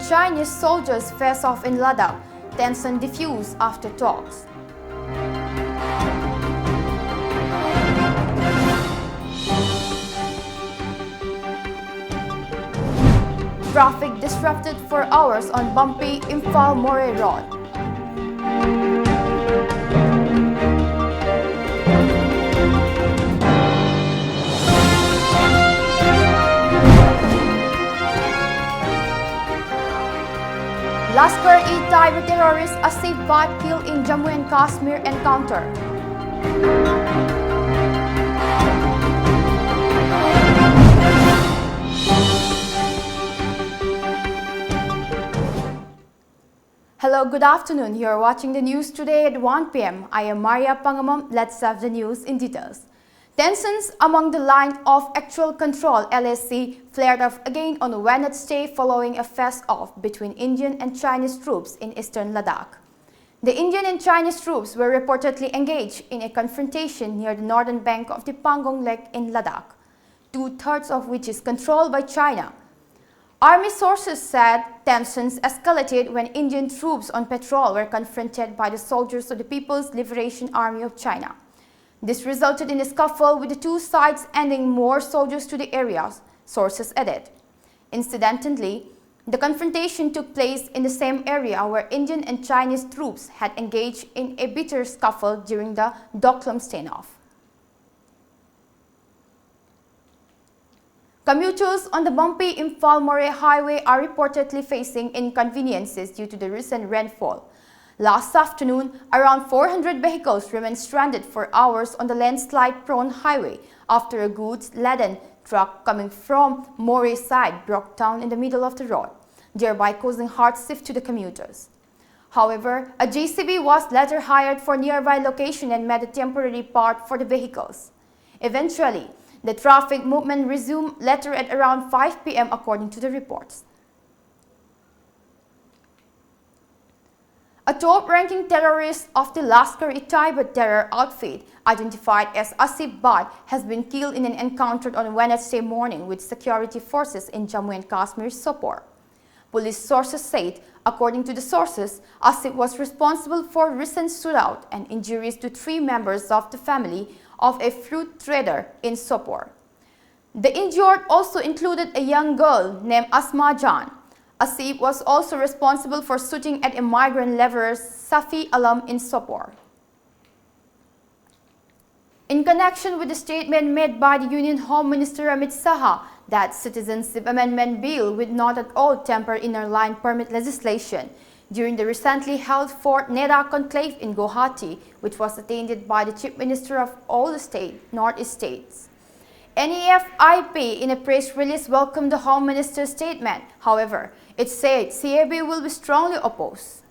Chinese soldiers face off in Ladakh. Tension diffused after talks. Traffic disrupted for hours on bumpy Imphal-Moray Road. Lashkar-e-Taiba terrorist Asif Bhatt killed in Jammu and Kashmir encounter. Hello, good afternoon. You are watching the news today at 1 p.m. I am Maria Pangamam. Let's have the news in details. Tensions among the Line of Actual Control (LAC) flared up again on Wednesday following a face-off between Indian and Chinese troops in eastern Ladakh. The Indian and Chinese troops were reportedly engaged in a confrontation near the northern bank of the Pangong Lake in Ladakh, two-thirds of which is controlled by China. Army sources said tensions escalated when Indian troops on patrol were confronted by the soldiers of the People's Liberation Army of China. This resulted in a scuffle with the two sides ending more soldiers to the area, sources added. Incidentally, the confrontation took place in the same area where Indian and Chinese troops had engaged in a bitter scuffle during the Doklam standoff. Commuters on the bumpy Imphal-Moray highway are reportedly facing inconveniences due to the recent rainfall. Last afternoon, around 400 vehicles remained stranded for hours on the landslide-prone highway after a goods-laden truck coming from Moray side broke down in the middle of the road, thereby causing hardship to the commuters. However, a JCB was later hired for nearby location and made a temporary part for the vehicles. Eventually, the traffic movement resumed later at around 5 p.m. according to the reports. A top-ranking terrorist of the Lashkar-e-Taiba terror outfit, identified as Asif Bhatt, has been killed in an encounter on Wednesday morning with security forces in Jammu and Kashmir, Sopore. Police sources said, according to the sources, Asif was responsible for recent shootout and injuries to 3 members of the family of a fruit trader in Sopore. The injured also included a young girl named Asma Jan. Asif was also responsible for shooting at a migrant laborer Safi Alam in Sopore. In connection with the statement made by the Union Home Minister Amit Shah that Citizenship Amendment Bill would not at all temper inner line permit legislation during the recently held 4th NEDA conclave in Guwahati, which was attended by the Chief Minister of all the Northeast states. NEFIP in a press release welcomed the Home Minister's statement. However, it said CAB will be strongly opposed.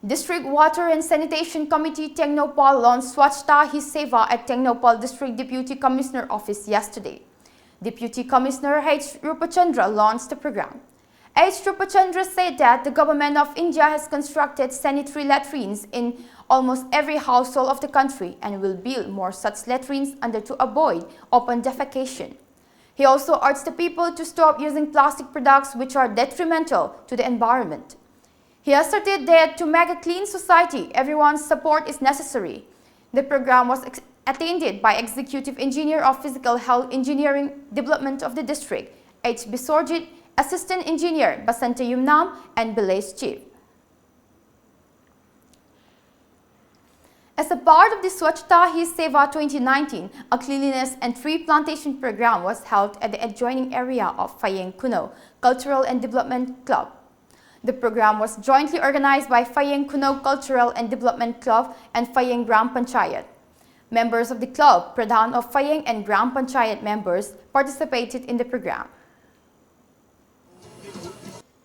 District Water and Sanitation Committee Technopal launched Swachhta Hi Seva at Technopal District Deputy Commissioner Office yesterday. Deputy Commissioner H. Rupachandra launched the program. H. Rupachandra said that the government of India has constructed sanitary latrines in almost every household of the country and will build more such latrines to avoid open defecation. He also urged the people to stop using plastic products which are detrimental to the environment. He asserted that to make a clean society, everyone's support is necessary. The program was attended by Executive Engineer of Physical Health Engineering Development of the district, H. Bisorjit, Assistant Engineer Basanta Yumnam, and Village Chief. As a part of the Swachhta Hi Seva 2019, a cleanliness and tree plantation program was held at the adjoining area of Phayeng Kuno Cultural and Development Club. The program was jointly organized by Phayeng Kuno Cultural and Development Club and Phayeng Gram Panchayat. Members of the club, Pradhan of Phayeng and Gram Panchayat members participated in the program.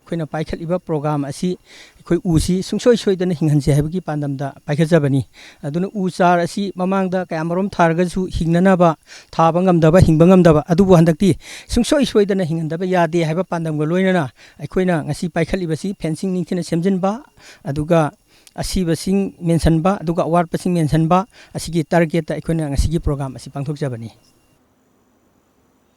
Koi na paikhat iba program asi koi usi sungsoi soidana hinghanse habiki pandamda paikhatjabani aduna uchar asi mamangda kayamarom thargasu hingnanaba thaba ngamdaba hingba ngamdaba adubu handakti sungsoi soidana hinghandaba yade haiba pandamga loinana aikoina ngasi paikhatlibasi fencing ningthina semjinba aduga asibasing mentionba aduga award-pasing mentionba asigi target ta aikoina ngasigi program asi pangthokjabani.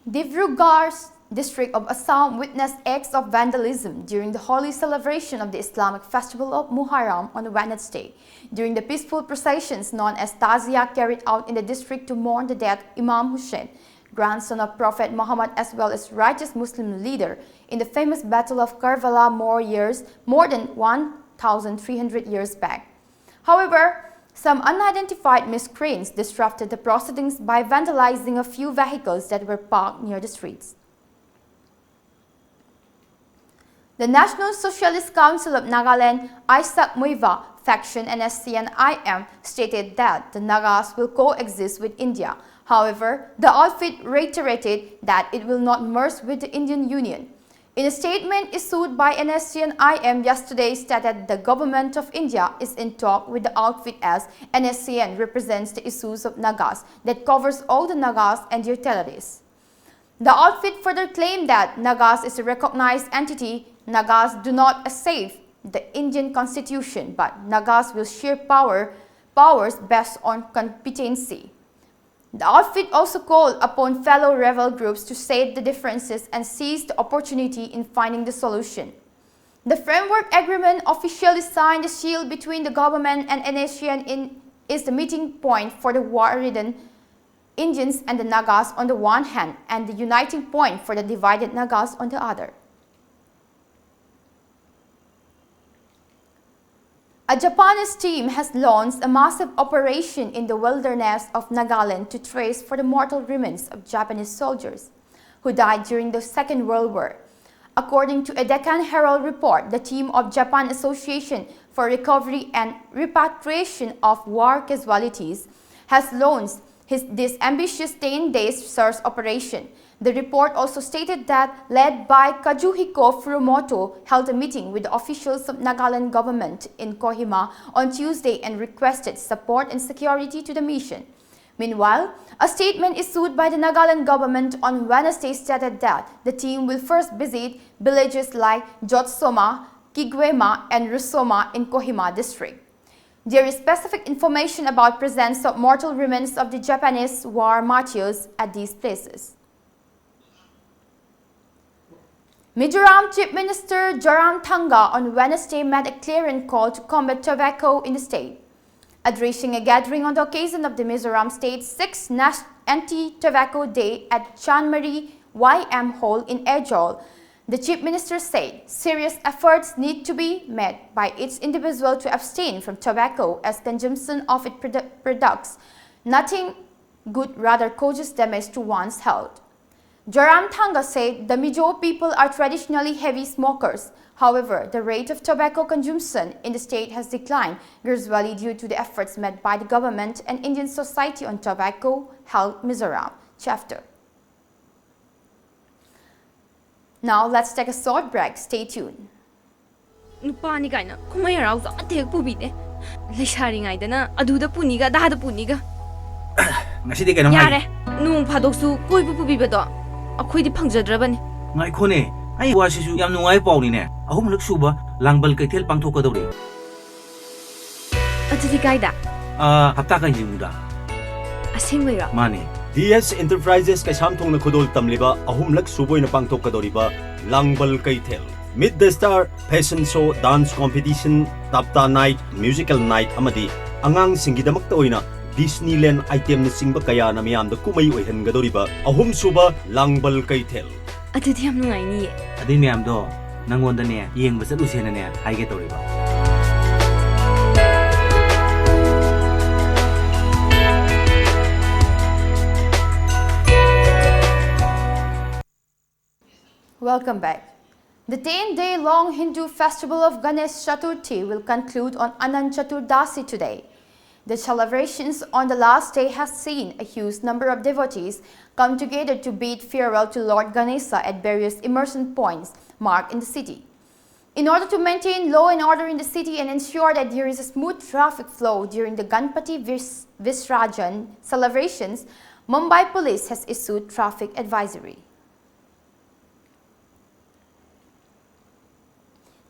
Dibrugarh's district of Assam witnessed acts of vandalism during the holy celebration of the Islamic festival of Muharram on Wednesday. During the peaceful processions known as Tazia carried out in the district to mourn the death of Imam Hussein, grandson of Prophet Muhammad as well as righteous Muslim leader in the famous Battle of Karbala more than 1,300 years back. However, some unidentified miscreants disrupted the proceedings by vandalizing a few vehicles that were parked near the streets. The National Socialist Council of Nagaland, Isaac Muiva faction NSCN-IM stated that the Nagas will coexist with India. However, the outfit reiterated that it will not merge with the Indian Union. In a statement issued by NSCN-IM yesterday stated the government of India is in talk with the outfit as NSCN represents the issues of Nagas that covers all the Nagas and their territories. The outfit further claimed that Nagas is a recognized entity. Nagas do not accept the Indian constitution, but Nagas will share powers based on competency. The outfit also called upon fellow rebel groups to save the differences and seize the opportunity in finding the solution. The framework agreement officially signed the seal between the government and NSCN is the meeting point for the war-ridden Indians and the Nagas on the one hand and the uniting point for the divided Nagas on the other. A Japanese team has launched a massive operation in the wilderness of Nagaland to trace for the mortal remains of Japanese soldiers who died during the Second World War. According to a Deccan Herald report, the team of Japan Association for Recovery and Repatriation of War Casualties has launched this ambitious 10-day search operation. The report also stated that, led by Kazuhiko Furumoto, held a meeting with the officials of Nagaland government in Kohima on Tuesday and requested support and security to the mission. Meanwhile, a statement issued by the Nagaland government on Wednesday stated that the team will first visit villages like Jotsoma, Kigwema, and Rusoma in Kohima district. There is specific information about presence of mortal remains of the Japanese war martyrs at these places. Mizoram Chief Minister Zoramthanga on Wednesday made a clarion call to combat tobacco in the state. Addressing a gathering on the occasion of the Mizoram State's 6th Anti-Tobacco Day at Chanmari YM Hall in Aizawl, the Chief Minister said serious efforts need to be made by each individual to abstain from tobacco as consumption of its products nothing good rather causes damage to one's health. Zoramthanga said the Mizo people are traditionally heavy smokers. However, the rate of tobacco consumption in the state has declined gradually due to the efforts made by the government and Indian Society on Tobacco Health Mizoram chapter. Now let's take a short break. Stay tuned. Nupani kaina kumai arau za atek pubine leishari ngai dana aduda puniga dada puniga ngasi de kaino yare nung phadoksu koi pubi bedo akhoi di phangjadrabani ngai khone ai wasisu yam nungai pawni ne ahum lak suba langbal kaithel pangthok ka dawri ajidi kaida hapta kan jimuda asengwira mane DS Enterprises Kaisam Thongna Khodol Tamliba Ahumlak Suboina Pangtok Kadoriba Langbal Kaitel Meet the Star Fashion Show Dance Competition Tapta Night Musical Night Amadi Angang Singidamak Oina Disneyland Item na Singba Kaya na miyam da kumay oihan gadoriba Ahum Suba Langbal Kaitel adidi yam nungai ni adi miyam do nangonda ne yengba chalusena ne haige toriba Welcome back. The 10-day-long Hindu festival of Ganesh Chaturthi will conclude on Anant Chaturdasi today. The celebrations on the last day has seen a huge number of devotees come together to bid farewell to Lord Ganesha at various immersion points marked in the city. In order to maintain law and order in the city and ensure that there is a smooth traffic flow during the Ganpati Visrajan celebrations, Mumbai Police has issued traffic advisory.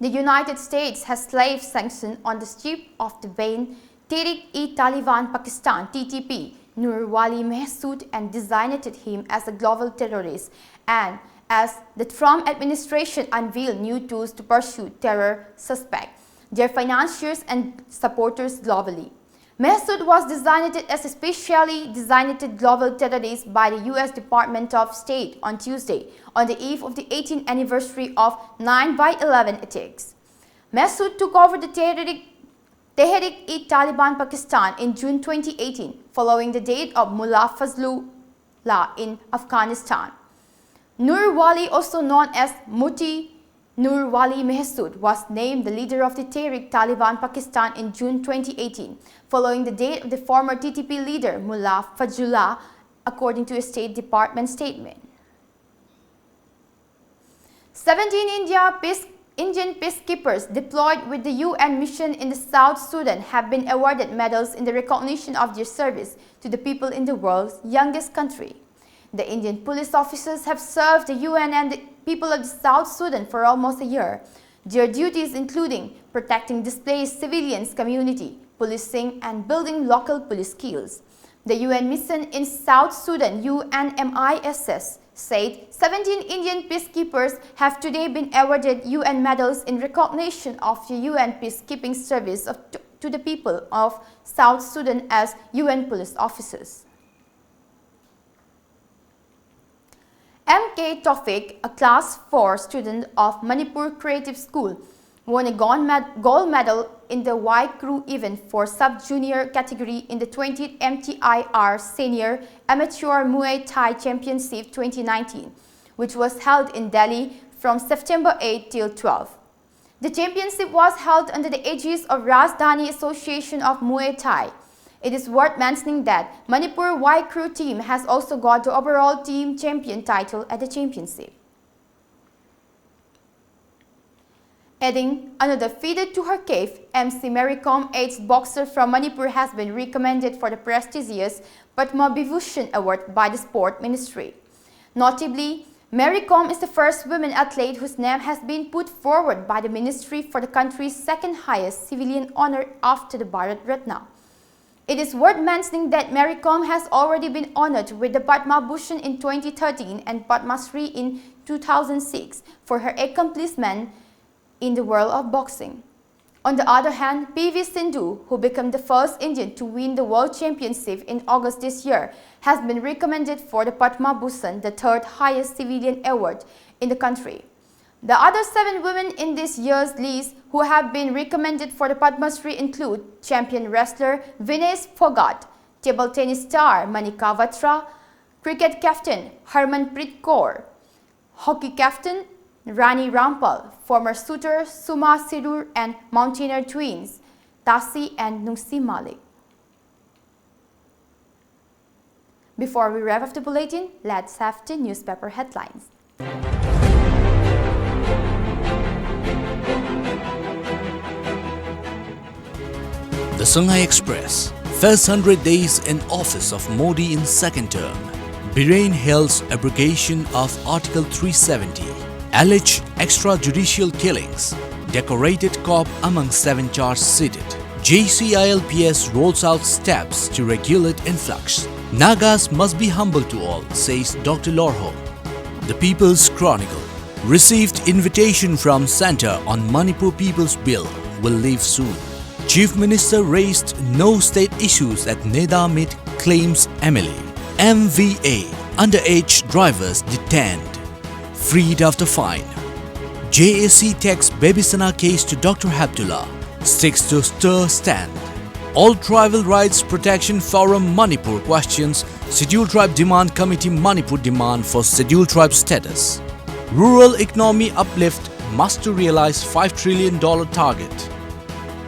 The United States has slapped sanctions on the chief of the Bain Tehreek-e-Taliban Pakistan (TTP), Nur Wali Mehsud, and designated him as a global terrorist and as the Trump administration unveiled new tools to pursue terror suspects, their financiers and supporters globally. Masood was designated as a specially designated global terrorist by the U.S. Department of State on Tuesday, on the eve of the 18th anniversary of 9/11 attacks. Masood took over the Tehrik-e-Taliban Pakistan in June 2018, following the death of Mullah Fazlullah in Afghanistan. Nur Wali, also known as Muti Nur Wali Masood, was named the leader of the Tehrik-Taliban Pakistan in June 2018, following the death of the former TTP leader Mullah Fazlullah, according to a State Department statement. 17 Indian peacekeepers deployed with the UN mission in the South Sudan have been awarded medals in the recognition of their service to the people in the world's youngest country. The Indian police officers have served the UN and the people of the South Sudan for almost a year. Their duties including protecting displaced civilians community, policing and building local police skills. The UN mission in South Sudan, UNMISS, said 17 Indian peacekeepers have today been awarded UN medals in recognition of the UN peacekeeping service to the people of South Sudan as UN police officers. M.K. Tawfiq, a Class 4 student of Manipur Creative School, won a gold medal in the Y Crew event for sub-junior category in the 20th MTIR Senior Amateur Muay Thai Championship 2019, which was held in Delhi from September 8 till 12. The championship was held under the aegis of Rajdhani Association of Muay Thai. It is worth mentioning that Manipur Y Crew team has also got the overall team champion title at the championship. Adding another feather to her cave, MC Mary Kom, aged boxer from Manipur, has been recommended for the prestigious Padma Vibhushan Award by the Sport Ministry. Notably, Mary Kom is the first woman athlete whose name has been put forward by the ministry for the country's second highest civilian honor after the Bharat Ratna. It is worth mentioning that Mary Kom has already been honored with the Padma Bhushan in 2013 and Padma Shri in 2006 for her accomplishment in the world of boxing. On the other hand, PV Sindhu, who became the first Indian to win the World Championship in August this year, has been recommended for the Padma Bhushan, the third highest civilian award in the country. The other 7 women in this year's list who have been recommended for the Padma Shri include champion wrestler Vinesh Phogat, table tennis star Manika Batra, cricket captain Harmanpreet Kaur, hockey captain Rani Rampal, former shooter Suma Sirur, and mountaineer twins Tasi and Nungsi Malik. Before we wrap up the bulletin, let's have the newspaper headlines. The Shanghai Express, first 100 days in office of Modi in second term. Biren hails abrogation of Article 370. Alleged extrajudicial killings. Decorated cop among 7 charged seated. JCILPS rolls out steps to regulate influx. Nagas must be humble to all, says Dr. Lorho. The People's Chronicle. Received invitation from Centre on Manipur People's Bill. Will leave soon. Chief Minister raised no state issues at Neda Meet, claims MLA. MVA. Underage drivers detained. Freed after fine. JAC takes Baby Sana case to Dr. Habdullah. Sticks to stir stand. All Tribal Rights Protection Forum Manipur questions Scheduled Tribe Demand Committee Manipur demand for Scheduled Tribe status. Rural economy uplift must to realize $5 trillion target.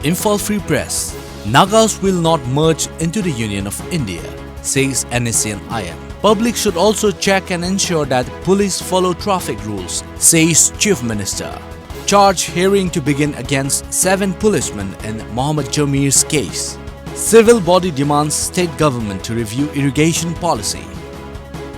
Imphal Free Press. Nagas will not merge into the Union of India, says NSCN-IM. Public should also check and ensure that police follow traffic rules, says Chief Minister. Charge hearing to begin against 7 policemen in Mohammed Jameer's case. Civil body demands state government to review irrigation policy.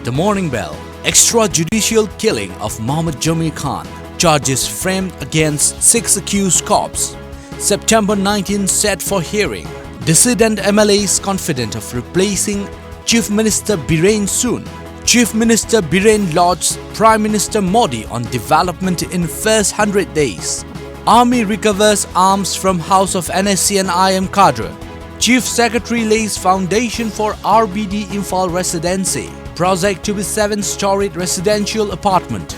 The Morning Bell. Extrajudicial killing of Mohammed Jameer Khan. Charges framed against 6 accused cops. September 19 set for hearing. Dissident MLAs confident of replacing Chief Minister Biren soon. Chief Minister Biren lauds Prime Minister Modi on development in first 100 days. Army recovers arms from house of NSC and IM cadre. Chief Secretary lays foundation for RBD Imphal Residency. Project to be 7-storied residential apartment.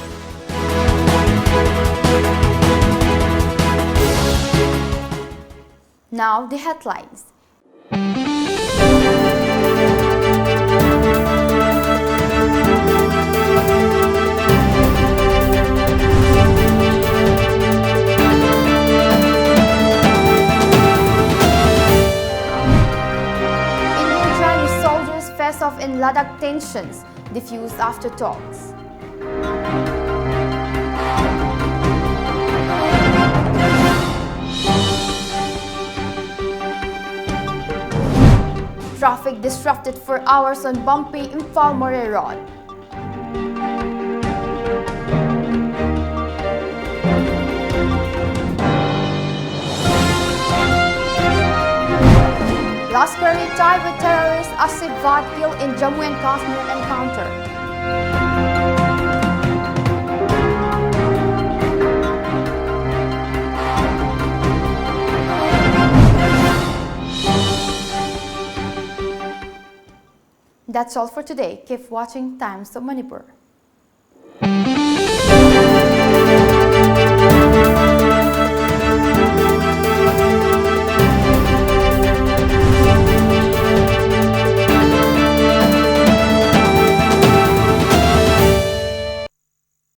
Now the headlines. Indian-Chinese soldiers face off in Ladakh, tensions diffused after talks. Traffic disrupted for hours on bumpy Imphal-Moray Road. Lashkar-e Taiba terrorist Asif Vad killed in Jammu and Kashmir encounter. That's all for today. Keep watching Times of Manipur.